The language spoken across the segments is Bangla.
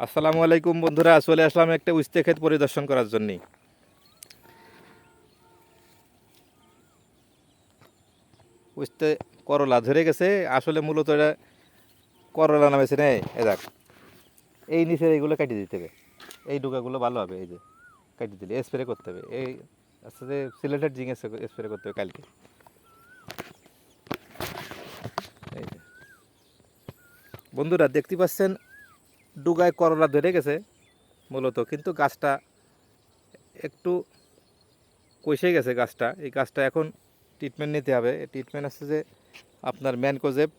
আসসালামু আলাইকুম বন্ধুরা, চলে আসলাম একটা উস্তে ক্ষেত পরিদর্শন করার জন্য। উস্তে করলা ধরে গেছে, আসলে মূলত এটা করলা নামেছে না। এই দেখ, এই নিচের এইগুলো কেটে দিতে হবে, এই ডুকাগুলো ভালো হবে। এই যে কেটে দিলে স্প্রে করতে হবে, এই আস্তে যে সিলেটেড জিং স্প্রে করতে হবে কালকে। এই যে বন্ধুরা দেখতে পাচ্ছেন, ডুগায় করলা ধরে গেছে মূলত, কিন্তু গাছটা একটু কষে গেছে। গাছটা, এই গাছটা এখন ট্রিটমেন্ট নিতে হবে। ট্রিটমেন্ট আছে যে আপনার ম্যানকোজেব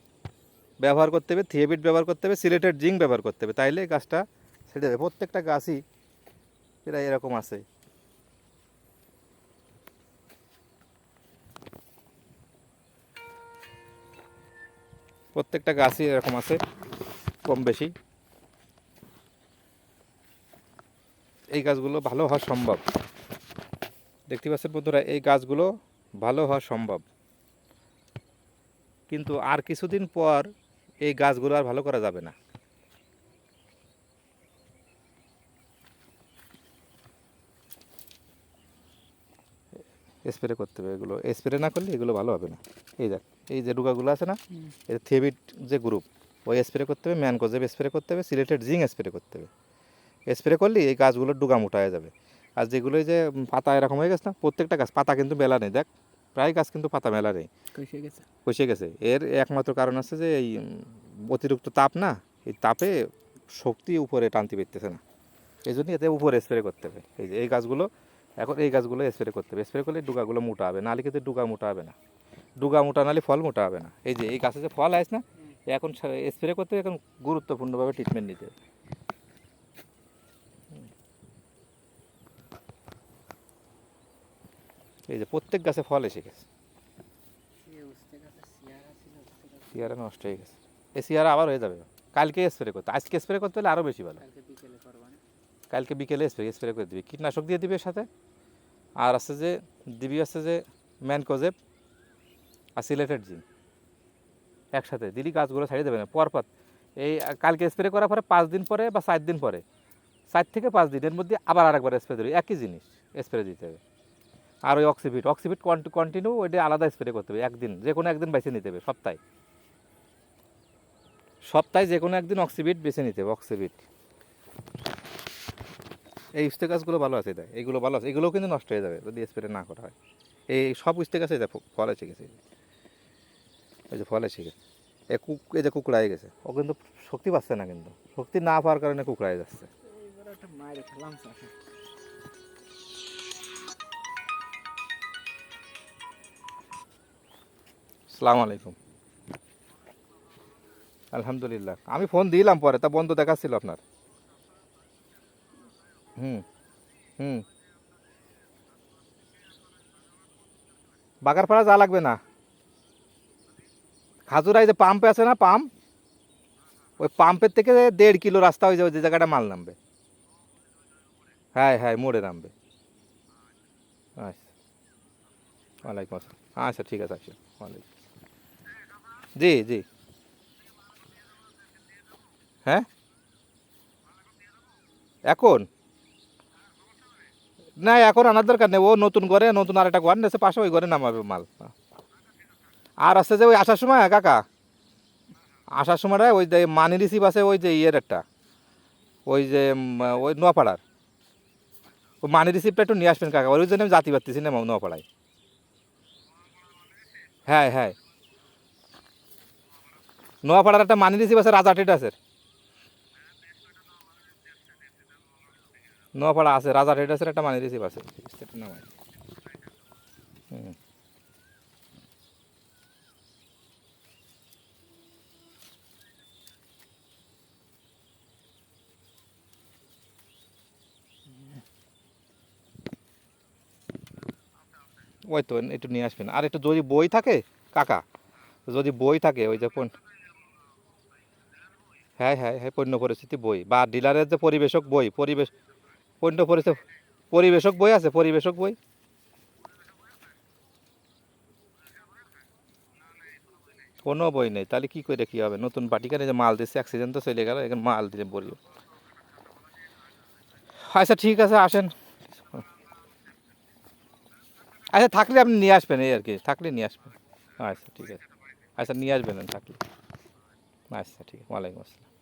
ব্যবহার করতে হবে, থিয়েবিট ব্যবহার করতে হবে, সিলেটেড জিঙ্ক ব্যবহার করতে হবে, তাইলে গাছটা সেরে যাবে। প্রত্যেকটা গাছই প্রায় এরকম আছে। প্রত্যেকটা গাছই এরকম আছে কম বেশি। এই গাছগুলো ভালো হওয়া সম্ভব। দেখতে পাচ্ছেন বন্ধুরা, এই গাছগুলো ভালো হওয়া সম্ভব, কিন্তু আর কিছুদিন পর এই গাছগুলো আর ভালো করা যাবে না। স্প্রে করতে হবে, এগুলো স্প্রে না করলে এগুলো ভালো হবে না। এই দেখ, এই যে ডুগাগুলো আছে না, এই থিয়েবিট যে গ্রুপ, ওই স্প্রে করতে হবে, ম্যানকোজেব স্প্রে করতে হবে, সিলেটেড জিঙ্ক স্প্রে করতে হবে। স্প্রে করলে এই গাছগুলোর ডুগা মোটা হয়ে যাবে। আর যেগুলো এই যে পাতা এরকম হয়ে গেছে না, প্রত্যেকটা গাছ পাতা কিন্তু মেলা নেই। দেখ, প্রায় গাছ কিন্তু পাতা মেলা নেই, কষে গেছে। এর একমাত্র কারণ আছে যে এই অতিরিক্ত তাপ না, এই তাপে শক্তি উপরে টানতে পারতেছে না, এই জন্য এতে উপরে স্প্রে করতে হবে। এই যে এই গাছগুলো, এখন এই গাছগুলো স্প্রে করতে হবে। স্প্রে করলে ডুগাগুলো মোটা হবে, নাহলে কিন্তু ডুগা মোটা হবে না। ডুগা মোটা নাহলে ফল মোটা হবে না। এই যে এই গাছে যে ফল আসে না, এখন স্প্রে করতে হবে, এখন গুরুত্বপূর্ণভাবে ট্রিটমেন্ট নিতে হবে। এই যে প্রত্যেক গাছে ফল এসে গেছে, সিয়ারা নষ্ট হয়ে গেছে। এই সিয়ারা আবার হয়ে যাবে। কালকে স্প্রে করতে, আজকে স্প্রে করতে হলে আরও বেশি ভালো। কালকে বিকেলে স্প্রে করে দিবি, কীটনাশক দিয়ে দিবি সাথে। আর আছে যে দিবি আছে যে ম্যানকোজেব আর সিলেটেড জিন একসাথে দিলি গাছগুলো ছাড়িয়ে দেবে না পরপর। এই কালকে স্প্রে করার পরে 5 দিন পরে বা 4 দিন পরে, 4 থেকে 5 দিনের মধ্যে আবার আরেকবার স্প্রে দিবি, একই জিনিস স্প্রে দিতে হবে। আর ওই অক্সিভিট কন্টিনিউ, ওইটা আলাদা স্প্রে করতে হবে। একদিন, যে কোনো একদিন বেছে নিতে হবে, সপ্তাহে যে কোনো একদিন অক্সিভিট বেছে নিতে হবে। অক্সিভিট, এই উস্তে গাছগুলো ভালো আছে, দেয় এইগুলো ভালো আছে, এগুলোও কিন্তু নষ্ট হয়ে যাবে যদি স্প্রে না করা হয়। এই সব উস্তে গাছে ফল এসে গেছে, এই যে ফল এসে গেছে। এই যে কুকড়ায় গেছে, ও কিন্তু শক্তি পাচ্ছে না, কিন্তু শক্তি না পাওয়ার কারণে কুকড়ায় যাচ্ছে। আসসালামু আলাইকুম। আলহামদুলিল্লাহ, আমি ফোন দিলাম পরে, তা বন্ধ দেখাচ্ছিল আপনার। হুম হুম বাগারপাড়া যা লাগবে না, খাজুরাই যে পাম্পে আছে না, পাম্প, ওই পাম্পের থেকে 1.5 কিলো রাস্তা হয়ে যাবে, যে জায়গাটা মাল নামবে। হ্যাঁ হ্যাঁ, মোড়ে নামবে। আচ্ছা, ওয়ালাইকুম আসসালাম। আচ্ছা ঠিক আছে, আসো। ওয়ালাইকুম। জি জি। হ্যাঁ, এখন না, এখন আনার দরকার নেই। ও নতুন করে, নতুন আর একটা ঘর নিয়েছে পাশে, ওই ঘরে নামাবে মাল। আর আছে যে ওই আসার সময় কাকা, আসার সময় ওই যে মানি রিসিভ আছে, ওই যে ইয়ের একটা, ওই যে ওই নোয়াপাড়ার, ওই মানি রিসিভটা একটু নিয়ে আসবেন কাকা, ওই জন্য আমি জাতি পারতেছি না নোয়াপাড়ায়। হ্যাঁ হ্যাঁ, নোয়াপাড়ার একটা মানি রিসিভ আছে, রাজা ট্রেডার্সের। নোয়াপাড়া আছে, রাজা ট্রেডার্সের একটা মানি রিসিভ আছে, সেটার নাম আছে। হুম, ওই তো একটু নিয়ে আসবেন। আর একটু যদি বই থাকে কাকা, যদি বই থাকে ওই যে হ্যাঁ হ্যাঁ হ্যাঁ, পণ্য পরিস্থিতি বই বা ডিলারের যে পরিবেশক বই, পণ্য পরিস্থিতি, পরিবেশক বই আছে, পরিবেশক বই। কোনো বই নেই, তাহলে কি করে কি হবে? নতুন পার্টিকার যে মাল দিচ্ছে, অ্যাক্সিডেন্ট তো চলে গেল, এখন মাল দিয়ে বললো। আচ্ছা ঠিক আছে আসেন, আচ্ছা থাকলে আপনি নিয়ে আসবেন এই আর কি, থাকলে নিয়ে আসবেন। আচ্ছা ঠিক আছে, আচ্ছা নিয়ে আসবেন থাকলে। আচ্ছা ঠিক আছে, ওয়ালাইকুম আসসালাম।